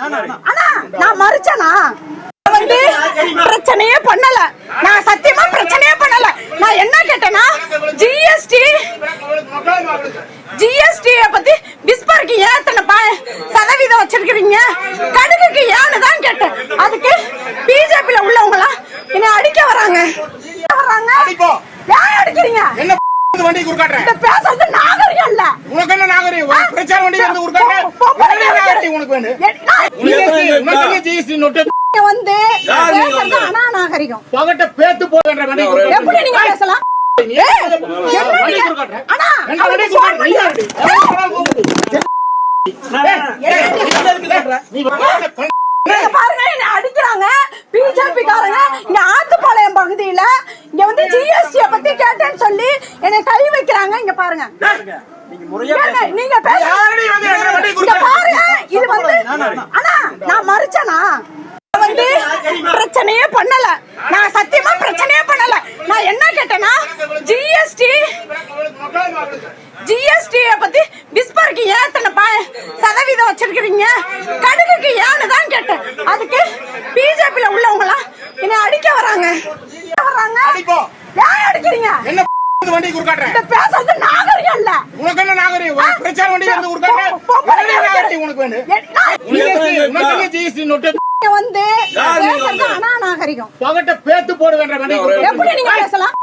ஆனா நான் மறுச்சனா வந்து பிரச்சனையே பண்ணல. நான் சத்தியமா பிரச்சனையே பண்ணல. நான் என்ன கேட்டேன்னா ஜிஎஸ்டி பத்தி விஸ்பருக்கு ஏத்தனை சதவீதம் வச்சிருக்கீங்க, கடுகுக்கு ஏன்னு தான் கேட்டேன். அதுக்கு பிஜேபியில உள்ளவங்களா என்ன அடிக்க வராங்க. ஏன் அடிக்கிறீங்க? வண்டி குறுக்காட்றேன். இந்த பேசுறது நாகரிகம் இல்ல. உனக்கு என்ன நாகரிகம்? பிரச்சார வண்டி வந்து குறுக்காட்றேன். உனக்கு வேணும். உனக்கு ஜிஎஸ்டி நோட்டு வந்து பேசுறது அனா நாகரிகம். பகட்ட பேத்து போறேன்ற வண்டி எப்படி நீங்க பேசலாம்? வண்டி குறுக்காட்றேன். அண்ணா வண்டி குறுக்காட்றேன். நீங்க பாருங்க, என்ன அடிக்கிறாங்க பிஜேபி காரங்க. இங்க ஆத்துப்பாளையம் பகுதியில இங்க வந்து ஜிஎஸ்டி பத்தி கேட்டேன்னு சொல்லி என்னை கை வைக்கிறாங்க. இங்க பாருங்க, நீங்க பாருங்க. இது வந்து அண்ணா நான் மறுச்சனா வந்து பிரச்சனையே பண்ணல. நான் சத்தியமா பிரச்சனையே பண்ணல. நான் என்ன கேட்டேன்னா ஜிஎஸ்டி பத்தி விஸ்பருக்கு ஏத்தனை சதவீதம் வச்சிருக்கீங்க, கடுகுக்கு ஏன்னு தான் கேட்டேன். அதுக்கு பிஜேபியில உள்ளவங்களா என்ன அடிக்க வராங்க. ஏன் அடிக்கிறீங்க? வண்டி குறுக்காட்றேன். இந்த பேசுறது நாகரிகம் இல்ல. உனக்கு என்ன நாகரிகம்? பிரச்சார வண்டி வந்து குறுக்காட்றேன். உனக்கு வேணும். உனக்கு ஜிஎஸ்டி நோட்டு வந்து பேசுறது அனா நாகரிகம். பகட்ட பேத்து போடுவேன்ற வண்டி எப்படி நீங்க பேசலாம்?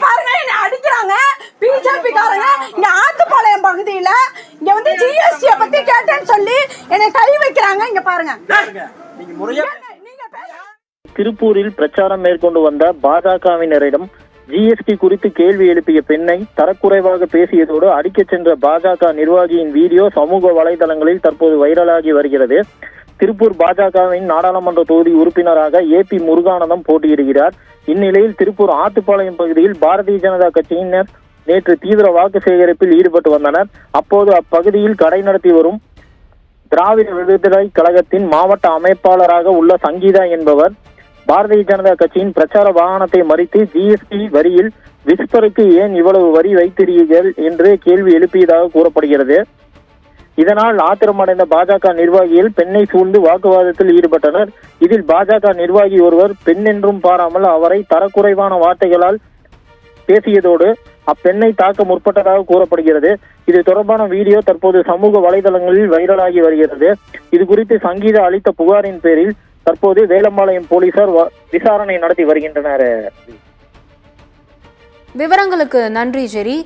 பாருங்க, என்ன அடிக்கிறாங்க பிஜேபி காரங்க. இங்க ஆத்துப்பாளையம் பகுதியில இங்க வந்து ஜிஎஸ்டி பத்தி கேட்டேன்னு சொல்லி என்னை கை வைக்கிறாங்க. இங்க பாருங்க. திருப்பூரில் பிரச்சாரம் மேற்கொண்டு வந்த பாஜகவினரிடம் ஜிஎஸ்டி குறித்து கேள்வி எழுப்பிய பெண்ணை தரக்குறைவாக பேசியதோடு அடிக்கச் சென்ற பாஜக நிர்வாகியின் வீடியோ சமூக வலைதளங்களில் தற்போது வைரலாகி வருகிறது. திருப்பூர் பாஜகவின் நாடாளுமன்ற தொகுதி உறுப்பினராக ஏபி முருகானந்தம் போட்டியிடுகிறார். இந்நிலையில் திருப்பூர் ஆத்துப்பாளையம் பகுதியில் பாரதிய ஜனதா கட்சியினர் நேற்று தீவிர வாக்கு சேகரிப்பில் ஈடுபட்டு வந்தனர். அப்போது அப்பகுதியில் கடை நடத்தி வரும் திராவிட விடுதலை கழகத்தின் மாவட்ட அமைப்பாளராக உள்ள சங்கீதா என்பவர் பாரதிய ஜனதா கட்சியின் பிரச்சார வாகனத்தை மறித்து ஜிஎஸ்டி வரியில் விஸ்பருக்கு ஏன் இவ்வளவு வரி வைத்தீர்கள் என்று கேள்வி எழுப்பியதாக கூறப்படுகிறது. இதனால் ஆத்திரமடைந்த பாஜக நிர்வாகிகள் பெண்ணை சூழ்ந்து வாக்குவாதத்தில் ஈடுபட்டனர். இதில் பாஜக நிர்வாகி ஒருவர் பெண் என்றும் பாராமல் அவரை தரக்குறைவான வார்த்தைகளால் பேசியதோடு அப்பெண்ணை தாக்க முற்பட்டதாக கூறப்படுகிறது. இது தொடர்பான வீடியோ தற்போது சமூக வலைதளங்களில் வைரலாகி வருகிறது. இது குறித்து சங்கீதா அளித்த புகாரின் பேரில் தற்போது வேலம்பாளையம் போலீசார் விசாரணை நடத்தி வருகின்றனர். விவரங்களுக்கு நன்றி ஜெரி.